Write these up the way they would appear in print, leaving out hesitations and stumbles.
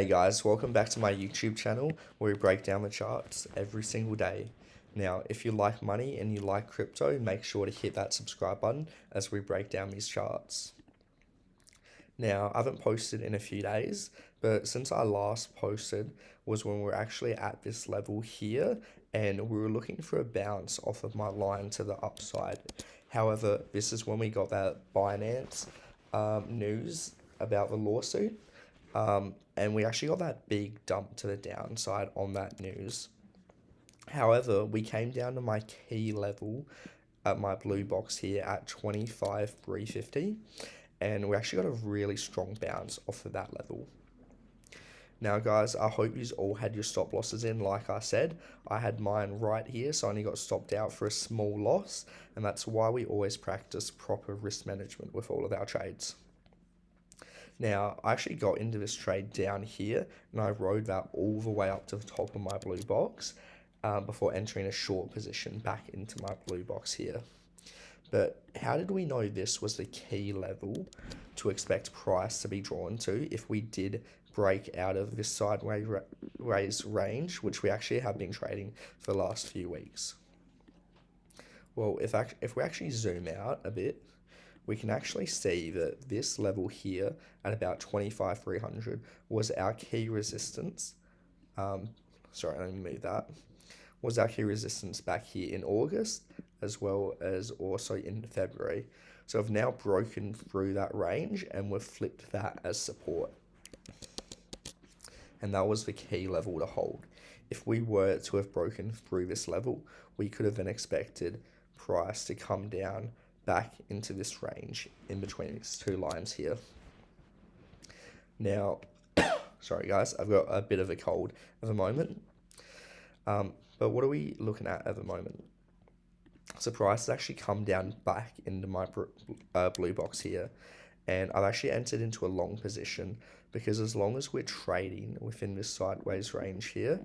Hey guys, welcome back to my YouTube channel where we break down the charts every single day. Now, if you like money and you like crypto, make sure to hit that subscribe button as we break down these charts. Now, I haven't posted in a few days, but since I last posted was when we were actually at this level here and we were looking for a bounce off of my line to the upside. However, this is when we got that Binance news about the lawsuit. And we actually got that big dump to the downside on that news. However, we came down to my key level at my blue box here at 25,350, and we actually got a really strong bounce off of that level. Now, guys, I hope you all had your stop losses in. Like I said, I had mine right here, so I only got stopped out for a small loss, and that's why we always practice proper risk management with all of our trades. Now, I actually got into this trade down here, and I rode that all the way up to the top of my blue box before entering a short position back into my blue box here. But how did we know this was the key level to expect price to be drawn to if we did break out of this sideways range, which we actually have been trading for the last few weeks? Well, if we actually zoom out a bit, we can actually see that this level here at about 25,300 was our key resistance. Sorry, let me move that. Was our key resistance back here in August, as well as also in February. So I've now broken through that range and we've flipped that as support. And that was the key level to hold. If we were to have broken through this level, we could have then expected price to come down back into this range in between these two lines here. Now, sorry guys, I've got a bit of a cold at the moment. But what are we looking at the moment? So price has actually come down back into my blue box here, and I've actually entered into a long position because as long as we're trading within this sideways range here,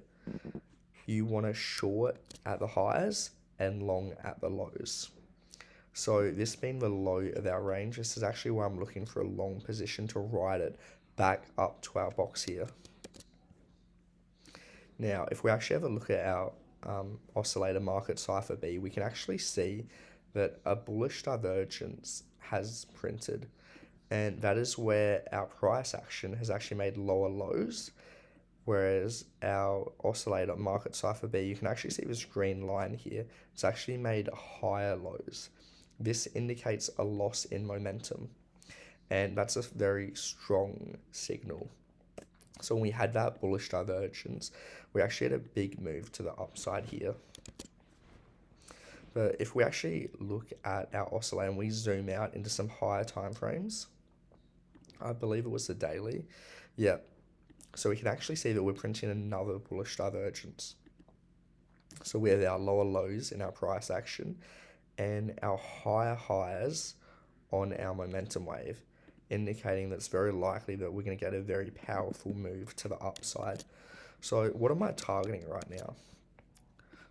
you want to short at the highs and long at the lows. So this being the low of our range, this is actually where I'm looking for a long position to ride it back up to our box here. Now, if we actually have a look at our oscillator market cipher B, we can actually see that a bullish divergence has printed, and that is where our price action has actually made lower lows, whereas our oscillator market cipher B, you can actually see this green line here, it's actually made higher lows. This indicates a loss in momentum, and that's a very strong signal. So when we had that bullish divergence, we actually had a big move to the upside here. But if we actually look at our oscillator and we zoom out into some higher time frames, I believe it was the daily. Yeah. So we can actually see that we're printing another bullish divergence. So we have our lower lows in our price action and our higher highs on our momentum wave, indicating that it's very likely that we're going to get a very powerful move to the upside. So what am I targeting right now?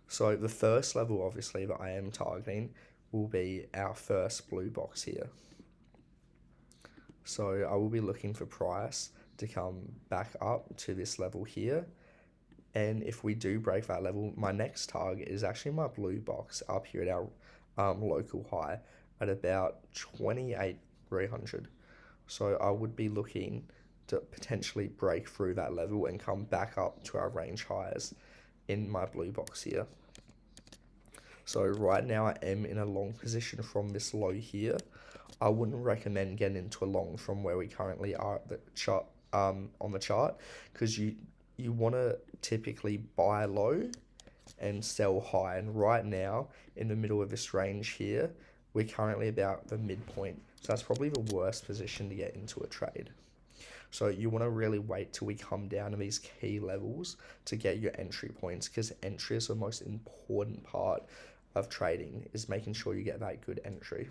So the first level, obviously, that I am targeting will be our first blue box here. So I will be looking for price to come back up to this level here. And if we do break that level, my next target is actually my blue box up here at our local high at about 28,300. So I would be looking to potentially break through that level and come back up to our range highs in my blue box here. So right now I am in a long position from this low here. I wouldn't recommend getting into a long from where we currently are at the chart, on the chart, because you want to typically buy low and sell high. And right now, in the middle of this range here, we're currently about the midpoint. So that's probably the worst position to get into a trade. So you want to really wait till we come down to these key levels to get your entry points, because entry is the most important part of trading, is making sure you get that good entry.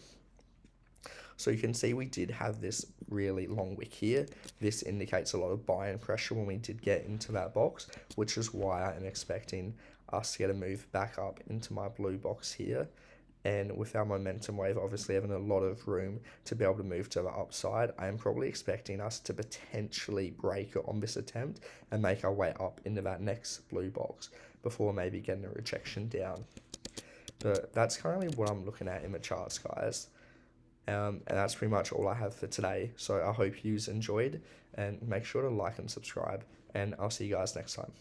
So you can see we did have this really long wick here. This indicates a lot of buying pressure when we did get into that box, which is why I'm expecting us to get a move back up into my blue box here And with our momentum wave obviously having a lot of room to be able to move to the upside, I am probably expecting us to potentially break it on this attempt and make our way up into that next blue box before maybe getting a rejection down. But that's currently what I'm looking at in the charts, guys. And that's pretty much all I have for today. So I hope you enjoyed, and make sure to like and subscribe, and I'll see you guys next time.